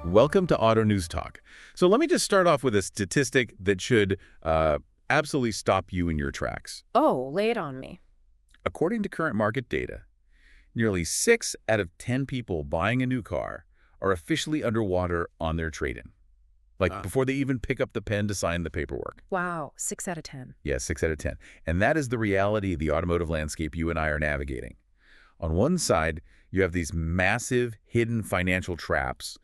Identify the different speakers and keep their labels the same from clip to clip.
Speaker 1: Welcome to Auto News Talk. So let me just start off with a statistic that should absolutely stop you in your tracks.
Speaker 2: Oh, lay it on me.
Speaker 1: According to current market data, nearly 6 out of 10 people buying a new car are officially underwater on their trade-in. Like before they even pick up the pen to sign the paperwork.
Speaker 2: Wow, 6 out of 10.
Speaker 1: Yeah, 6 out of 10. And that is the reality of the automotive landscape you and I are navigating. On one side, you have these massive hidden financial traps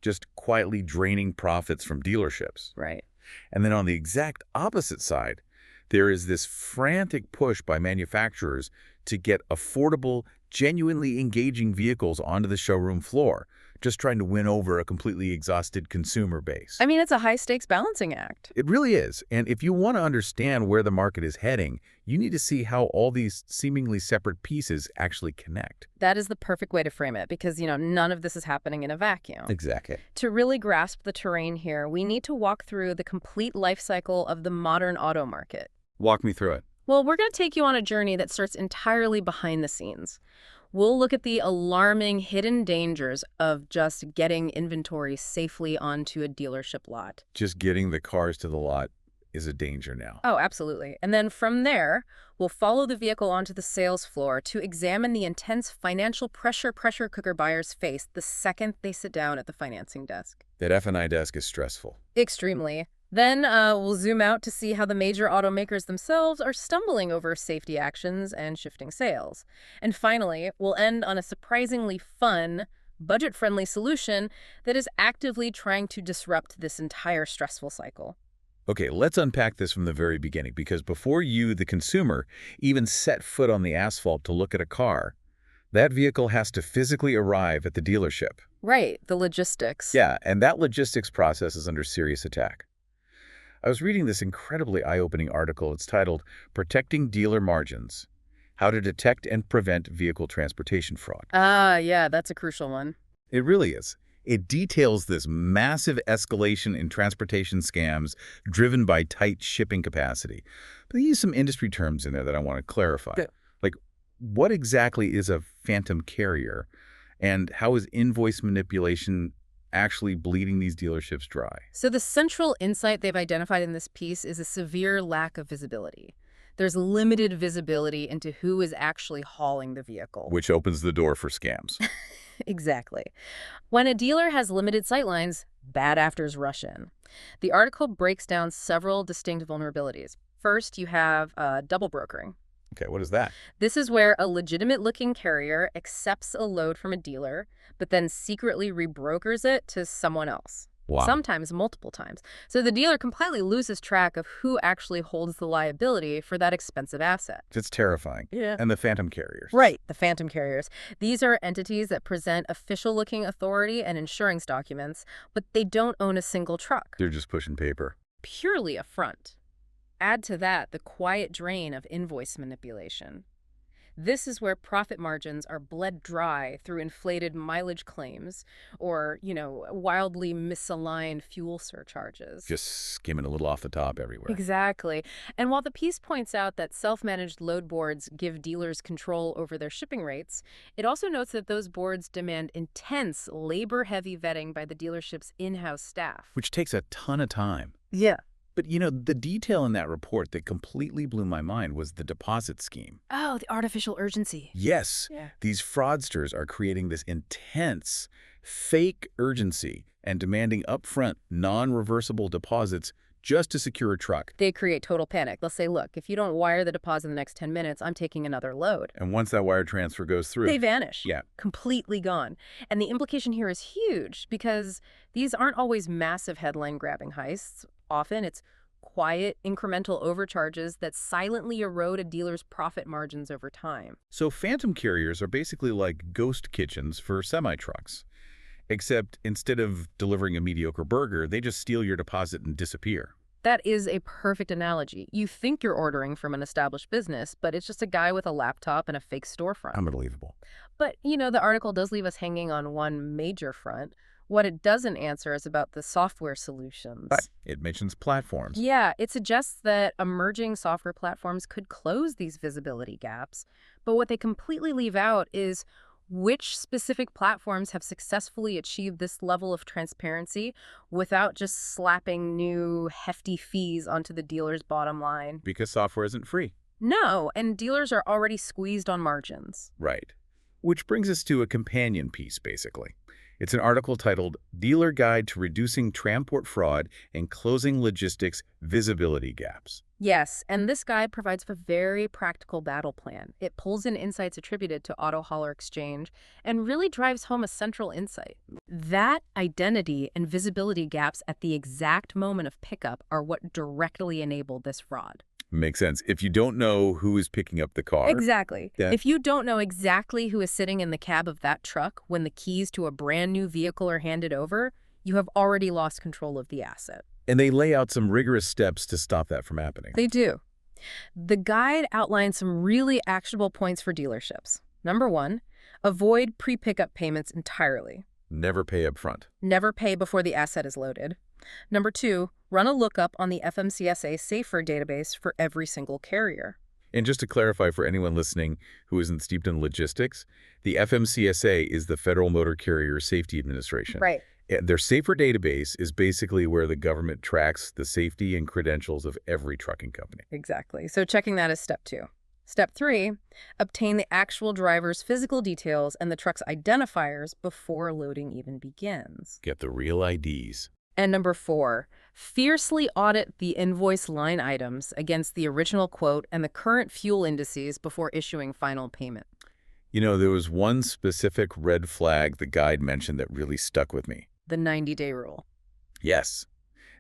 Speaker 1: just quietly draining profits from dealerships.
Speaker 2: Right.
Speaker 1: And then on the exact opposite side, there is this frantic push by manufacturers to get affordable, genuinely engaging vehicles onto the showroom floor, just trying to win over a completely exhausted consumer base.
Speaker 2: I mean, it's a high-stakes balancing act.
Speaker 1: It really is. And if you want to understand where the market is heading, you need to see how all these seemingly separate pieces actually connect.
Speaker 2: That is the perfect way to frame it because, none of this is happening in a vacuum.
Speaker 1: Exactly.
Speaker 2: To really grasp the terrain here, we need to walk through the complete life cycle of the modern auto market.
Speaker 1: Walk me through it.
Speaker 2: Well, we're going to take you on a journey that starts entirely behind the scenes. We'll look at the alarming hidden dangers of just getting inventory safely onto a dealership lot.
Speaker 1: Just getting the cars to the lot is a danger now.
Speaker 2: Oh, absolutely. And then from there, we'll follow the vehicle onto the sales floor to examine the intense financial pressure cooker buyers face the second they sit down at the financing desk.
Speaker 1: That F&I desk is stressful.
Speaker 2: Extremely. Then we'll zoom out to see how the major automakers themselves are stumbling over safety actions and shifting sales. And finally, we'll end on a surprisingly fun, budget-friendly solution that is actively trying to disrupt this entire stressful cycle.
Speaker 1: Okay, let's unpack this from the very beginning, because before you, the consumer, even set foot on the asphalt to look at a car, that vehicle has to physically arrive at the dealership.
Speaker 2: Right, the logistics.
Speaker 1: Yeah, and that logistics process is under serious attack. I was reading this incredibly eye-opening article. It's titled, Protecting Dealer Margins: How to Detect and Prevent Vehicle Transportation Fraud.
Speaker 2: Yeah, that's a crucial one.
Speaker 1: It really is. It details this massive escalation in transportation scams driven by tight shipping capacity. But they use some industry terms in there that I want to clarify.
Speaker 2: Good.
Speaker 1: Like, what exactly is a phantom carrier, and how is invoice manipulation actually bleeding these dealerships dry?
Speaker 2: So the central insight they've identified in this piece is a severe lack of visibility. There's limited visibility into who is actually hauling the vehicle.
Speaker 1: Which opens the door for scams.
Speaker 2: Exactly. When a dealer has limited sightlines, bad actors rush in. The article breaks down several distinct vulnerabilities. First, you have double brokering.
Speaker 1: Okay, what is that?
Speaker 2: This is where a legitimate-looking carrier accepts a load from a dealer, but then secretly rebrokers it to someone else.
Speaker 1: Wow.
Speaker 2: Sometimes multiple times. So the dealer completely loses track of who actually holds the liability for that expensive asset.
Speaker 1: It's terrifying.
Speaker 2: Yeah.
Speaker 1: And the phantom carriers.
Speaker 2: Right, the phantom carriers. These are entities that present official-looking authority and insurance documents, but they don't own a single truck.
Speaker 1: They're just pushing paper.
Speaker 2: Purely a front. Add to that the quiet drain of invoice manipulation. This is where profit margins are bled dry through inflated mileage claims or, wildly misaligned fuel surcharges.
Speaker 1: Just skimming a little off the top everywhere.
Speaker 2: Exactly. And while the piece points out that self-managed load boards give dealers control over their shipping rates, it also notes that those boards demand intense, labor-heavy vetting by the dealership's in-house staff.
Speaker 1: Which takes a ton of time.
Speaker 2: Yeah.
Speaker 1: But, the detail in that report that completely blew my mind was the deposit scheme.
Speaker 2: Oh, the artificial urgency.
Speaker 1: Yes.
Speaker 2: Yeah.
Speaker 1: These fraudsters are creating this intense, fake urgency and demanding upfront, non-reversible deposits just to secure a truck.
Speaker 2: They create total panic. They'll say, look, if you don't wire the deposit in the next 10 minutes, I'm taking another load.
Speaker 1: And once that wire transfer goes through,
Speaker 2: they vanish.
Speaker 1: Yeah.
Speaker 2: Completely gone. And the implication here is huge because these aren't always massive headline-grabbing heists. Often it's quiet, incremental overcharges that silently erode a dealer's profit margins over time.
Speaker 1: So phantom carriers are basically like ghost kitchens for semi-trucks. Except instead of delivering a mediocre burger, they just steal your deposit and disappear.
Speaker 2: That is a perfect analogy. You think you're ordering from an established business, but it's just a guy with a laptop and a fake storefront.
Speaker 1: Unbelievable.
Speaker 2: But, the article does leave us hanging on one major front. What it doesn't answer is about the software solutions.
Speaker 1: But it mentions platforms.
Speaker 2: Yeah, it suggests that emerging software platforms could close these visibility gaps. But what they completely leave out is which specific platforms have successfully achieved this level of transparency without just slapping new hefty fees onto the dealer's bottom line.
Speaker 1: Because software isn't free.
Speaker 2: No, and dealers are already squeezed on margins.
Speaker 1: Right. Which brings us to a companion piece, basically. It's an article titled Dealer Guide to Reducing Transport Fraud and Closing Logistics Visibility Gaps.
Speaker 2: Yes, and this guide provides a very practical battle plan. It pulls in insights attributed to Auto Hauler Exchange and really drives home a central insight. That identity and visibility gaps at the exact moment of pickup are what directly enable this fraud.
Speaker 1: Makes sense. If you don't know who is picking up the car.
Speaker 2: Exactly.
Speaker 1: Yeah.
Speaker 2: If you don't know exactly who is sitting in the cab of that truck when the keys to a brand new vehicle are handed over, you have already lost control of the asset.
Speaker 1: And they lay out some rigorous steps to stop that from happening.
Speaker 2: They do. The guide outlines some really actionable points for dealerships. Number 1, avoid pre-pickup payments entirely.
Speaker 1: Never pay up front.
Speaker 2: Never pay before the asset is loaded. Number 2, run a lookup on the FMCSA Safer database for every single carrier.
Speaker 1: And just to clarify for anyone listening who isn't steeped in logistics, the FMCSA is the Federal Motor Carrier Safety Administration.
Speaker 2: Right.
Speaker 1: Their Safer database is basically where the government tracks the safety and credentials of every trucking company.
Speaker 2: Exactly. So checking that is step 2. Step 3, obtain the actual driver's physical details and the truck's identifiers before loading even begins.
Speaker 1: Get the real IDs.
Speaker 2: And number 4, fiercely audit the invoice line items against the original quote and the current fuel indices before issuing final payment.
Speaker 1: You know, there was one specific red flag the guide mentioned that really stuck with me.
Speaker 2: The 90-day rule.
Speaker 1: Yes.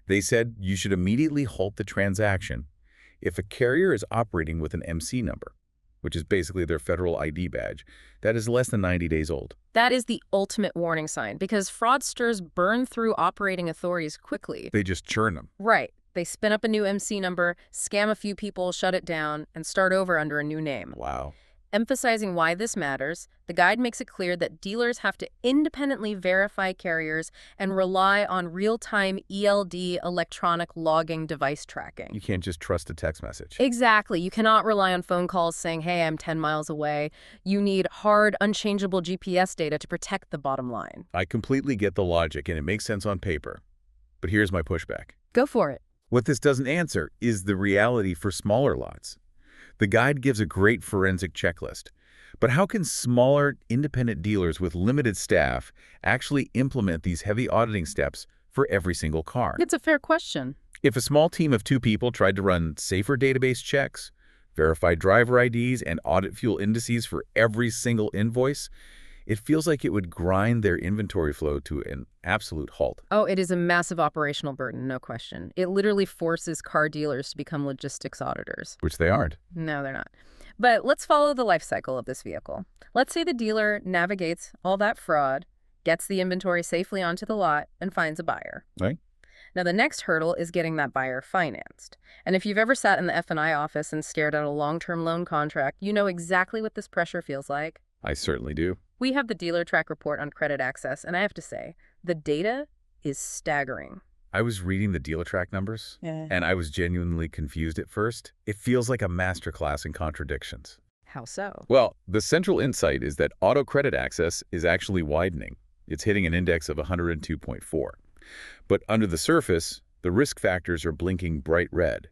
Speaker 1: They said you should immediately halt the transaction if a carrier is operating with an MC number, which is basically their federal ID badge, that is less than 90 days old.
Speaker 2: That is the ultimate warning sign because fraudsters burn through operating authorities quickly.
Speaker 1: They just churn them.
Speaker 2: Right. They spin up a new MC number, scam a few people, shut it down, and start over under a new name.
Speaker 1: Wow.
Speaker 2: Emphasizing why this matters, the guide makes it clear that dealers have to independently verify carriers and rely on real-time ELD electronic logging device tracking.
Speaker 1: You can't just trust a text message.
Speaker 2: Exactly. You cannot rely on phone calls saying, hey, I'm 10 miles away. You need hard, unchangeable GPS data to protect the bottom line.
Speaker 1: I completely get the logic, and it makes sense on paper. But here's my pushback.
Speaker 2: Go for it.
Speaker 1: What this doesn't answer is the reality for smaller lots. The guide gives a great forensic checklist. But how can smaller, independent dealers with limited staff actually implement these heavy auditing steps for every single car?
Speaker 2: It's a fair question.
Speaker 1: If a small team of 2 people tried to run safer database checks, verify driver IDs, and audit fuel indices for every single invoice, it feels like it would grind their inventory flow to an absolute halt.
Speaker 2: Oh, it is a massive operational burden, no question. It literally forces car dealers to become logistics auditors.
Speaker 1: Which they aren't.
Speaker 2: No, they're not. But let's follow the life cycle of this vehicle. Let's say the dealer navigates all that fraud, gets the inventory safely onto the lot, and finds a buyer.
Speaker 1: Right.
Speaker 2: Now, the next hurdle is getting that buyer financed. And if you've ever sat in the F&I office and stared at a long-term loan contract, you know exactly what this pressure feels like.
Speaker 1: I certainly do.
Speaker 2: We have the dealer track report on credit access, and I have to say, the data is staggering.
Speaker 1: I was reading the dealer track numbers, and I was genuinely confused at first. It feels like a masterclass in contradictions.
Speaker 2: How so?
Speaker 1: Well, the central insight is that auto credit access is actually widening. It's hitting an index of 102.4. But under the surface, the risk factors are blinking bright red.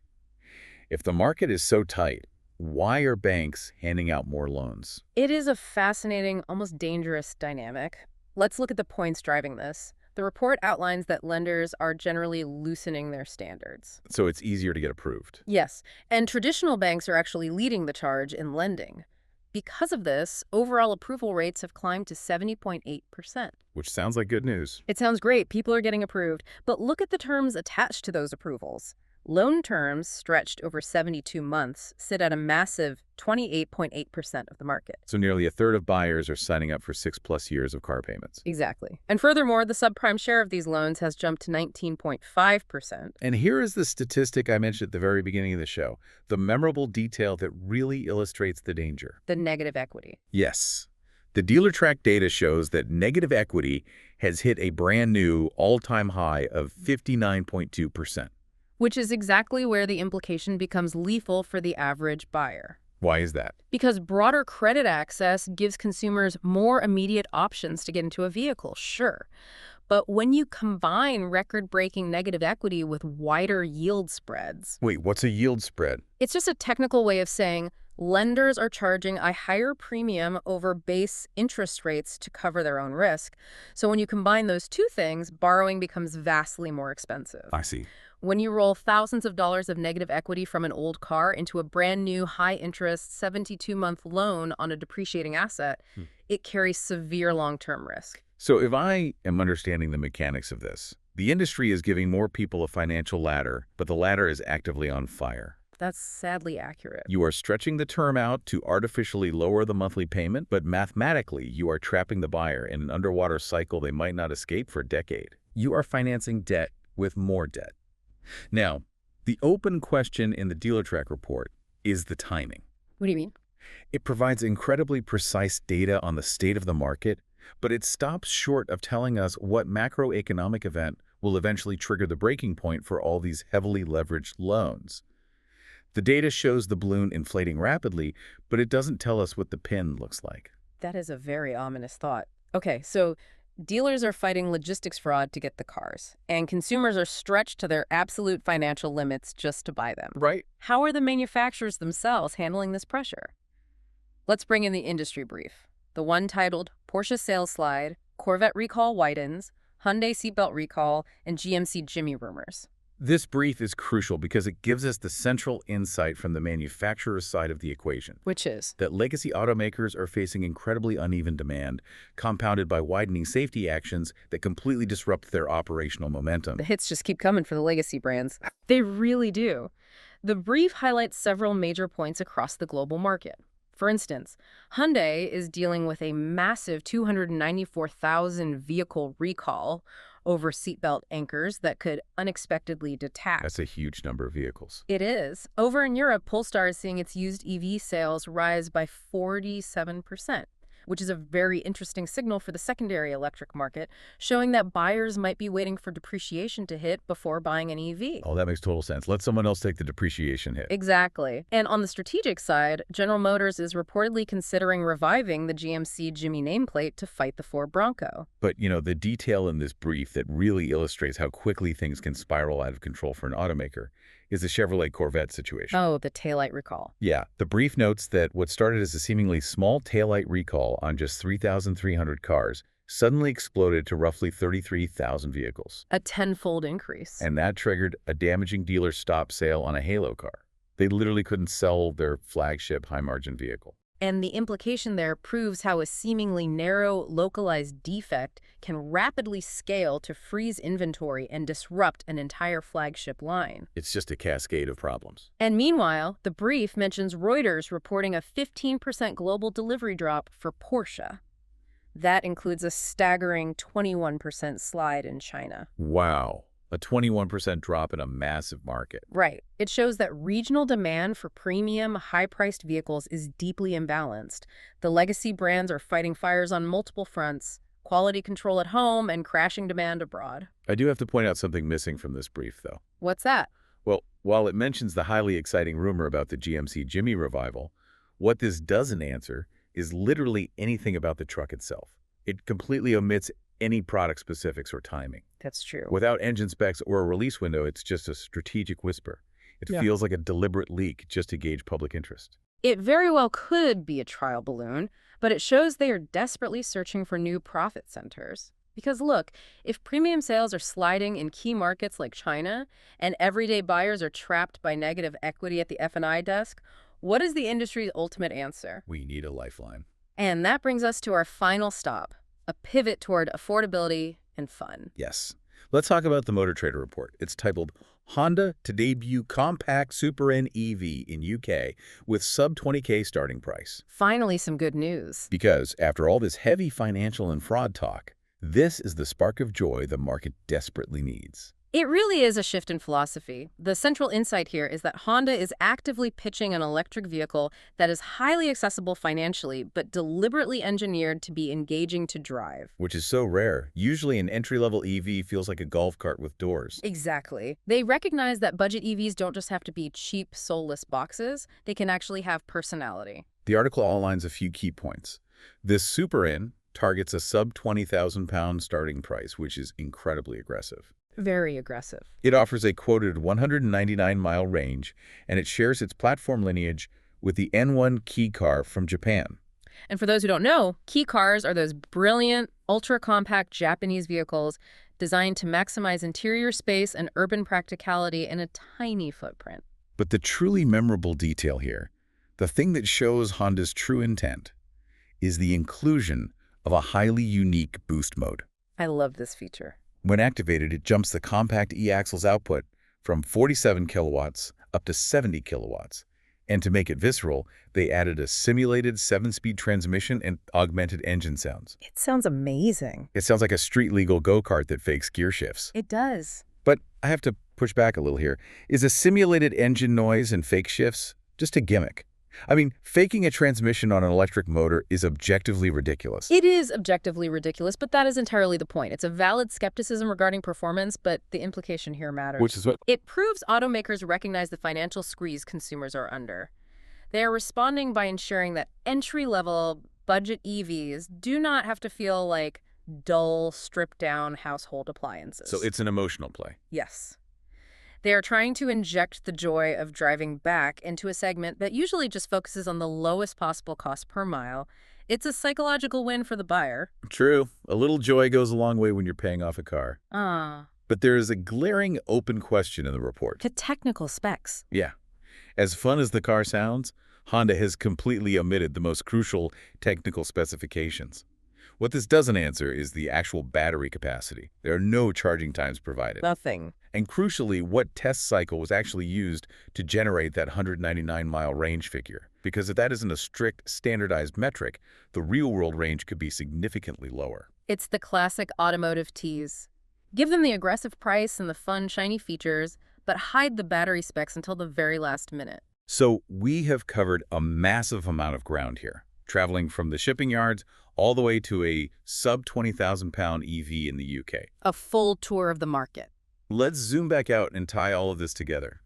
Speaker 1: If the market is so tight, why are banks handing out more loans?
Speaker 2: It is a fascinating, almost dangerous dynamic. Let's look at the points driving this. The report outlines that lenders are generally loosening their standards.
Speaker 1: So it's easier to get approved.
Speaker 2: Yes, and traditional banks are actually leading the charge in lending. Because of this, overall approval rates have climbed to 70.8%.
Speaker 1: Which sounds like good news.
Speaker 2: It sounds great. People are getting approved. But look at the terms attached to those approvals. Loan terms stretched over 72 months sit at a massive 28.8% of the market.
Speaker 1: So nearly a third of buyers are signing up for 6+ years of car payments.
Speaker 2: Exactly. And furthermore, the subprime share of these loans has jumped to 19.5%.
Speaker 1: And here is the statistic I mentioned at the very beginning of the show, the memorable detail that really illustrates the danger.
Speaker 2: The negative equity.
Speaker 1: Yes. The dealer track data shows that negative equity has hit a brand new all-time high of 59.2%.
Speaker 2: Which is exactly where the implication becomes lethal for the average buyer.
Speaker 1: Why is that?
Speaker 2: Because broader credit access gives consumers more immediate options to get into a vehicle, sure. But when you combine record-breaking negative equity with wider yield spreads,
Speaker 1: Wait, what's a yield spread?
Speaker 2: it's just a technical way of saying lenders are charging a higher premium over base interest rates to cover their own risk. So when you combine those two things, borrowing becomes vastly more expensive.
Speaker 1: I see.
Speaker 2: When you roll thousands of dollars of negative equity from an old car into a brand new high-interest 72-month loan on a depreciating asset, it carries severe long-term risk.
Speaker 1: So if I am understanding the mechanics of this, the industry is giving more people a financial ladder, but the ladder is actively on fire.
Speaker 2: That's sadly accurate.
Speaker 1: You are stretching the term out to artificially lower the monthly payment, but mathematically, you are trapping the buyer in an underwater cycle they might not escape for a decade. You are financing debt with more debt. Now, the open question in the DealerTrack report is the timing.
Speaker 2: What do you mean?
Speaker 1: It provides incredibly precise data on the state of the market, but it stops short of telling us what macroeconomic event will eventually trigger the breaking point for all these heavily leveraged loans. The data shows the balloon inflating rapidly, but it doesn't tell us what the pin looks like.
Speaker 2: That is a very ominous thought. Okay, so dealers are fighting logistics fraud to get the cars, and consumers are stretched to their absolute financial limits just to buy them.
Speaker 1: Right.
Speaker 2: How are the manufacturers themselves handling this pressure? Let's bring in the industry brief. The one titled Porsche Sales Slide, Corvette Recall Widens, Hyundai Seatbelt Recall, and GMC Jimmy Rumors.
Speaker 1: This brief is crucial because it gives us the central insight from the manufacturer's side of the equation.
Speaker 2: Which is?
Speaker 1: That legacy automakers are facing incredibly uneven demand, compounded by widening safety actions that completely disrupt their operational momentum.
Speaker 2: The hits just keep coming for the legacy brands. They really do. The brief highlights several major points across the global market. For instance, Hyundai is dealing with a massive 294,000 vehicle recall over seatbelt anchors that could unexpectedly detach.
Speaker 1: That's a huge number of vehicles.
Speaker 2: It is. Over in Europe, Polestar is seeing its used EV sales rise by 47%, which is a very interesting signal for the secondary electric market, showing that buyers might be waiting for depreciation to hit before buying an EV.
Speaker 1: Oh, that makes total sense. Let someone else take the depreciation hit.
Speaker 2: Exactly. And on the strategic side, General Motors is reportedly considering reviving the GMC Jimmy nameplate to fight the Ford Bronco.
Speaker 1: But, the detail in this brief that really illustrates how quickly things can spiral out of control for an automaker is the Chevrolet Corvette situation.
Speaker 2: Oh, the taillight recall.
Speaker 1: Yeah, the brief notes that what started as a seemingly small taillight recall on just 3,300 cars suddenly exploded to roughly 33,000 vehicles.
Speaker 2: A tenfold increase.
Speaker 1: And that triggered a damaging dealer stop sale on a Halo car. They literally couldn't sell their flagship high-margin vehicle.
Speaker 2: And the implication there proves how a seemingly narrow, localized defect can rapidly scale to freeze inventory and disrupt an entire flagship line.
Speaker 1: It's just a cascade of problems.
Speaker 2: And meanwhile, the brief mentions Reuters reporting a 15% global delivery drop for Porsche. That includes a staggering 21% slide in China.
Speaker 1: Wow. A 21% drop in a massive market.
Speaker 2: Right. It shows that regional demand for premium, high-priced vehicles is deeply imbalanced. The legacy brands are fighting fires on multiple fronts: quality control at home and crashing demand abroad.
Speaker 1: I do have to point out something missing from this brief, though.
Speaker 2: What's that?
Speaker 1: Well, while it mentions the highly exciting rumor about the GMC Jimmy revival, what this doesn't answer is literally anything about the truck itself. It completely omits any product specifics or timing.
Speaker 2: That's true.
Speaker 1: Without engine specs or a release window, it's just a strategic whisper. It feels like a deliberate leak just to gauge public interest.
Speaker 2: It very well could be a trial balloon, but it shows they are desperately searching for new profit centers. Because look, if premium sales are sliding in key markets like China, and everyday buyers are trapped by negative equity at the F&I desk, what is the industry's ultimate answer?
Speaker 1: We need a lifeline.
Speaker 2: And that brings us to our final stop, a pivot toward affordability and fun.
Speaker 1: Yes. Let's talk about the Motor Trader report. It's titled Honda to debut compact Super N EV in UK with sub 20K starting price.
Speaker 2: Finally, some good news.
Speaker 1: Because after all this heavy financial and fraud talk, this is the spark of joy the market desperately needs.
Speaker 2: It really is a shift in philosophy. The central insight here is that Honda is actively pitching an electric vehicle that is highly accessible financially, but deliberately engineered to be engaging to drive.
Speaker 1: Which is so rare. Usually an entry-level EV feels like a golf cart with doors.
Speaker 2: Exactly. They recognize that budget EVs don't just have to be cheap, soulless boxes. They can actually have personality.
Speaker 1: The article outlines a few key points. This Super-In targets a sub £20,000 starting price, which is incredibly aggressive.
Speaker 2: Very aggressive.
Speaker 1: It offers a quoted 199-mile range, and it shares its platform lineage with the N1 Kei car from Japan.
Speaker 2: And for those who don't know, Kei cars are those brilliant, ultra-compact Japanese vehicles designed to maximize interior space and urban practicality in a tiny footprint.
Speaker 1: But the truly memorable detail here, the thing that shows Honda's true intent, is the inclusion of a highly unique boost mode.
Speaker 2: I love this feature.
Speaker 1: When activated, it jumps the compact e-axle's output from 47 kilowatts up to 70 kilowatts. And to make it visceral, they added a simulated 7-speed transmission and augmented engine sounds.
Speaker 2: It sounds amazing.
Speaker 1: It sounds like a street-legal go-kart that fakes gear shifts.
Speaker 2: It does.
Speaker 1: But I have to push back a little here. Is a simulated engine noise and fake shifts just a gimmick? I mean, faking a transmission on an electric motor is objectively ridiculous.
Speaker 2: It is objectively ridiculous, but that is entirely the point. It's a valid skepticism regarding performance, but the implication here matters.
Speaker 1: Which is what?
Speaker 2: It proves automakers recognize the financial squeeze consumers are under. They are responding by ensuring that entry-level budget EVs do not have to feel like dull, stripped-down household appliances.
Speaker 1: So it's an emotional play.
Speaker 2: Yes. They are trying to inject the joy of driving back into a segment that usually just focuses on the lowest possible cost per mile. It's a psychological win for the buyer.
Speaker 1: True. A little joy goes a long way when you're paying off a car.
Speaker 2: Ah.
Speaker 1: But there is a glaring open question in the report.
Speaker 2: The technical specs.
Speaker 1: Yeah. As fun as the car sounds, Honda has completely omitted the most crucial technical specifications. What this doesn't answer is the actual battery capacity. There are no charging times provided.
Speaker 2: Nothing.
Speaker 1: And crucially, what test cycle was actually used to generate that 199-mile range figure? Because if that isn't a strict, standardized metric, the real-world range could be significantly lower.
Speaker 2: It's the classic automotive tease. Give them the aggressive price and the fun, shiny features, but hide the battery specs until the very last minute.
Speaker 1: So we have covered a massive amount of ground here, traveling from the shipping yards all the way to a sub-20,000-pound EV in the UK.
Speaker 2: A full tour of the market.
Speaker 1: Let's zoom back out and tie all of this together.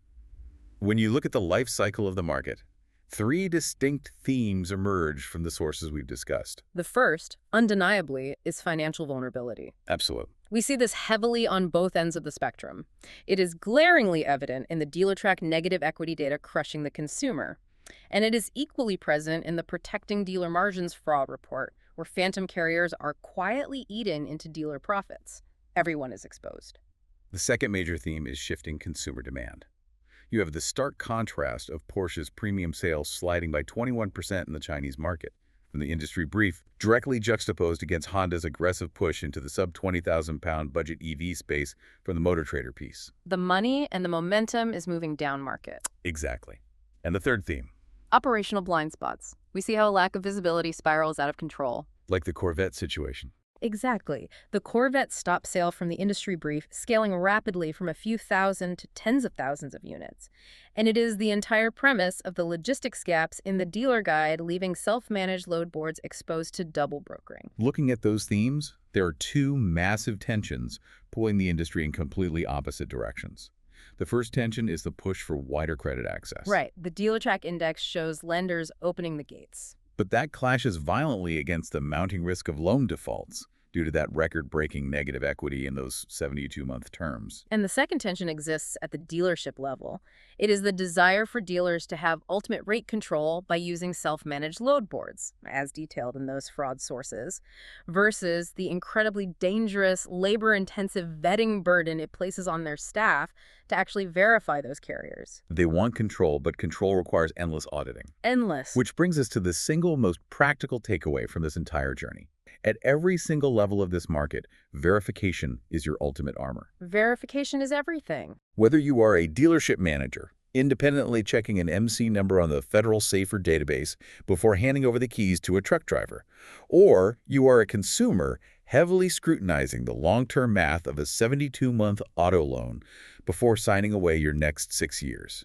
Speaker 1: When you look at the life cycle of the market, 3 distinct themes emerge from the sources we've discussed.
Speaker 2: The first, undeniably, is financial vulnerability.
Speaker 1: Absolutely.
Speaker 2: We see this heavily on both ends of the spectrum. It is glaringly evident in the DealerTrack negative equity data crushing the consumer. And it is equally present in the Protecting Dealer Margins fraud report, where phantom carriers are quietly eating into dealer profits. Everyone is exposed.
Speaker 1: The second major theme is shifting consumer demand. You have the stark contrast of Porsche's premium sales sliding by 21% in the Chinese market, from the industry brief, directly juxtaposed against Honda's aggressive push into the sub-20,000-pound budget EV space from the Motor Trader piece.
Speaker 2: The money and the momentum is moving down market.
Speaker 1: Exactly. And the third theme?
Speaker 2: Operational blind spots. We see how a lack of visibility spirals out of control.
Speaker 1: Like the Corvette situation.
Speaker 2: Exactly. The Corvette stopped sale from the industry brief, scaling rapidly from a few thousand to tens of thousands of units. And it is the entire premise of the logistics gaps in the dealer guide, leaving self-managed load boards exposed to double brokering.
Speaker 1: Looking at those themes, there are 2 massive tensions pulling the industry in completely opposite directions. The first tension is the push for wider credit access.
Speaker 2: Right. The DealerTrack index shows lenders opening the gates.
Speaker 1: But that clashes violently against the mounting risk of loan defaults due to that record-breaking negative equity in those 72-month terms.
Speaker 2: And the second tension exists at the dealership level. It is the desire for dealers to have ultimate rate control by using self-managed load boards, as detailed in those fraud sources, versus the incredibly dangerous, labor-intensive vetting burden it places on their staff to actually verify those carriers.
Speaker 1: They want control, but control requires endless auditing.
Speaker 2: Endless.
Speaker 1: Which brings us to the single most practical takeaway from this entire journey. At every single level of this market, verification is your ultimate armor.
Speaker 2: Verification is everything.
Speaker 1: Whether you are a dealership manager, independently checking an MC number on the Federal Safer database before handing over the keys to a truck driver. Or you are a consumer heavily scrutinizing the long-term math of a 72-month auto loan before signing away your next 6 years.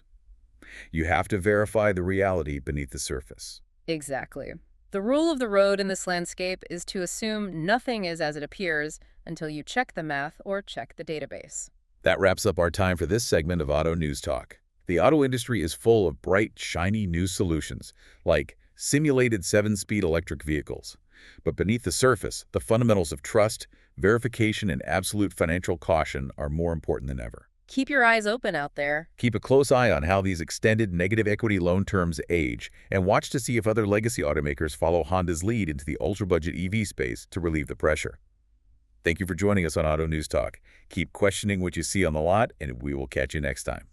Speaker 1: You have to verify the reality beneath the surface.
Speaker 2: Exactly. The rule of the road in this landscape is to assume nothing is as it appears until you check the math or check the database.
Speaker 1: That wraps up our time for this segment of Auto News Talk. The auto industry is full of bright, shiny new solutions, like simulated 7-speed electric vehicles. But beneath the surface, the fundamentals of trust, verification, and absolute financial caution are more important than ever.
Speaker 2: Keep your eyes open out there.
Speaker 1: Keep a close eye on how these extended negative equity loan terms age, and watch to see if other legacy automakers follow Honda's lead into the ultra-budget EV space to relieve the pressure. Thank you for joining us on Auto News Talk. Keep questioning what you see on the lot, and we will catch you next time.